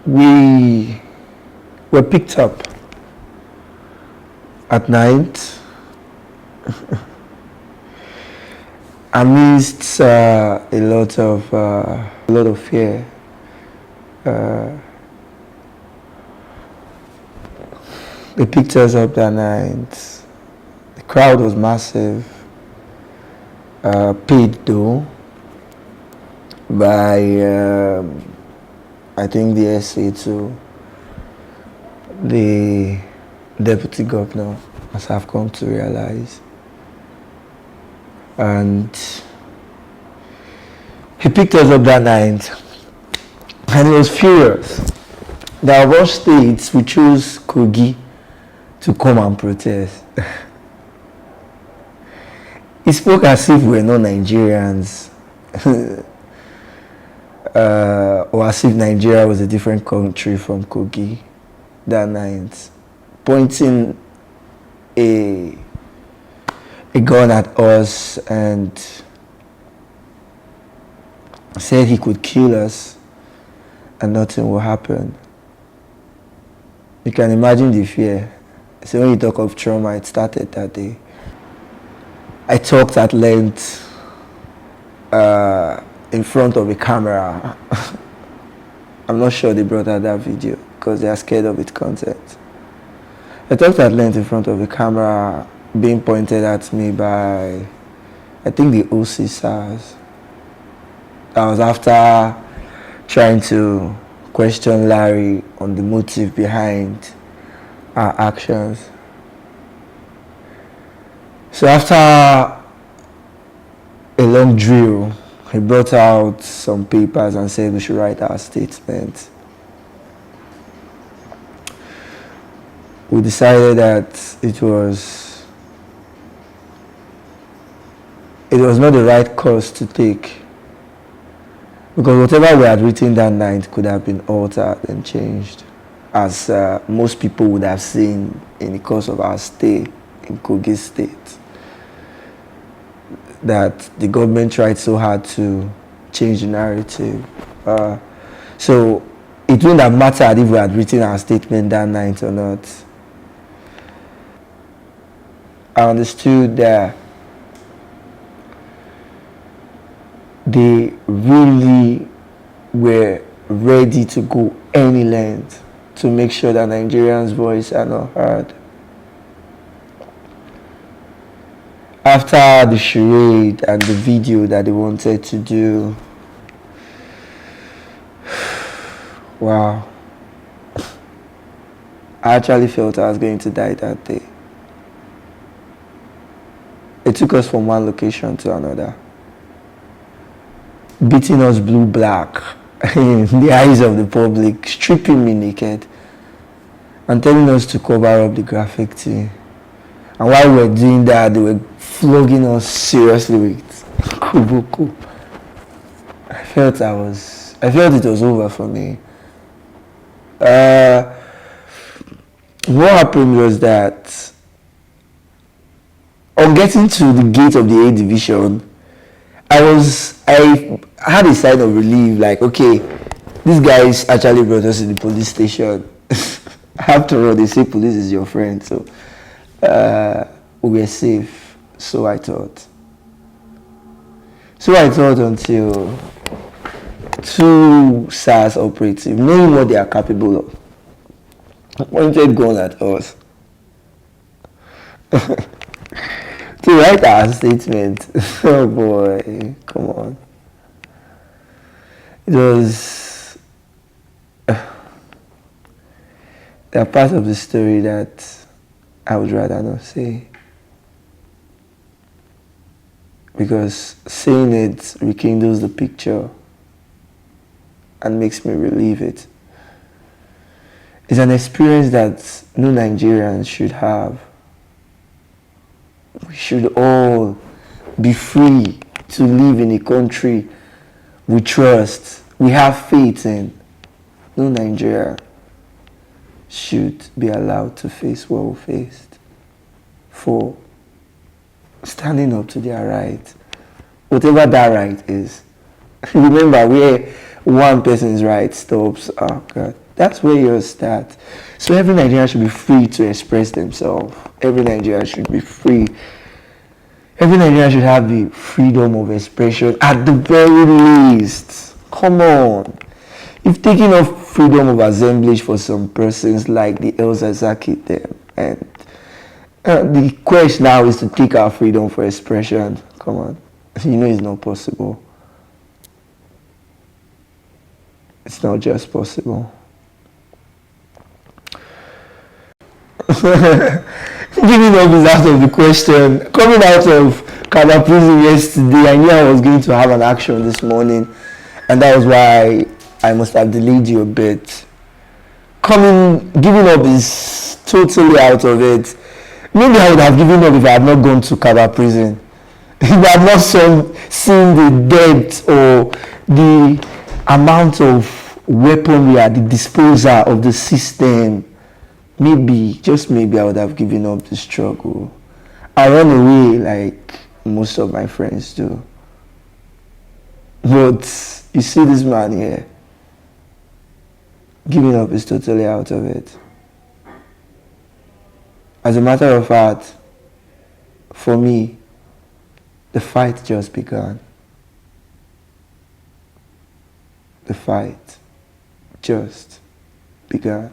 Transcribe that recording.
We were picked up at night amidst a lot of fear. They picked us up that night. The crowd was massive, paid though by I think the SA to the deputy governor, as I've come to realize. And he picked us up that night and he was furious that of all states we chose Kogi to come and protest. He spoke as if we were not Nigerians. Or as if Nigeria was a different country from Kogi that night, pointing a gun at us and said he could kill us and nothing will happen. You can imagine the fear. So when you talk of trauma, it started that day. I talked at length in front of a camera. I'm not sure they brought out that video because they are scared of its content. I talked at length in front of a camera being pointed at me by, I think, the OC SARS. I was after trying to question Larry on the motive behind our actions. So after a long drill, he brought out some papers and said we should write our statement. We decided that it was not the right course to take, because whatever we had written that night could have been altered and changed, as most people would have seen in the course of our stay in Kogi State, that the government tried so hard to change the narrative. So it wouldn't have mattered if we had written our statement that night or not. I understood that they really were ready to go any length to make sure that Nigerians' voice are not heard. After the charade and the video that they wanted to do, wow, I actually felt I was going to die that day. It took us from one location to another, beating us blue black in the eyes of the public, stripping me naked and telling us to cover up the graffiti. And while we were doing that, they were flogging us seriously with kubuku. I felt it was over for me. What happened was that on getting to the gate of the A division, I had a sign of relief, like, okay, these guys actually brought us to the police station. After all, they say police is your friend, so we were safe, so I thought. Until two SARS operatives, knowing what they are capable of, pointed gun at us to write our statement. Oh boy, come on. It was a part of the story that I would rather not say, because seeing it rekindles the picture and makes me relive it. It's an experience that no Nigerians should have. We should all be free to live in a country we trust, we have faith in. No Nigerian should be allowed to face what we faced for standing up to their right, whatever that right is. Remember, where one person's right stops, oh God. That's where you start. So every Nigerian should be free to express themselves. Every Nigerian should be free. Every Nigerian should have the freedom of expression at the very least. Come on. If taking off freedom of assemblage for some persons like the El Zazaki them, and the quest now is to take our freedom for expression. Come on. You know it's not possible. It's not just possible. Giving up is out of the question. Coming out of Kada prison yesterday, I knew I was going to have an action this morning, and that was why I must have delayed you a bit. Giving up is totally out of it. Maybe I would have given up if I had not gone to Kada prison. If I had not seen the depth or the amount of weaponry at the disposal of the system, maybe, just maybe, I would have given up the struggle. I run away like most of my friends do. But you see this man here, giving up is totally out of it. As a matter of fact, for me, the fight just began. The fight just began.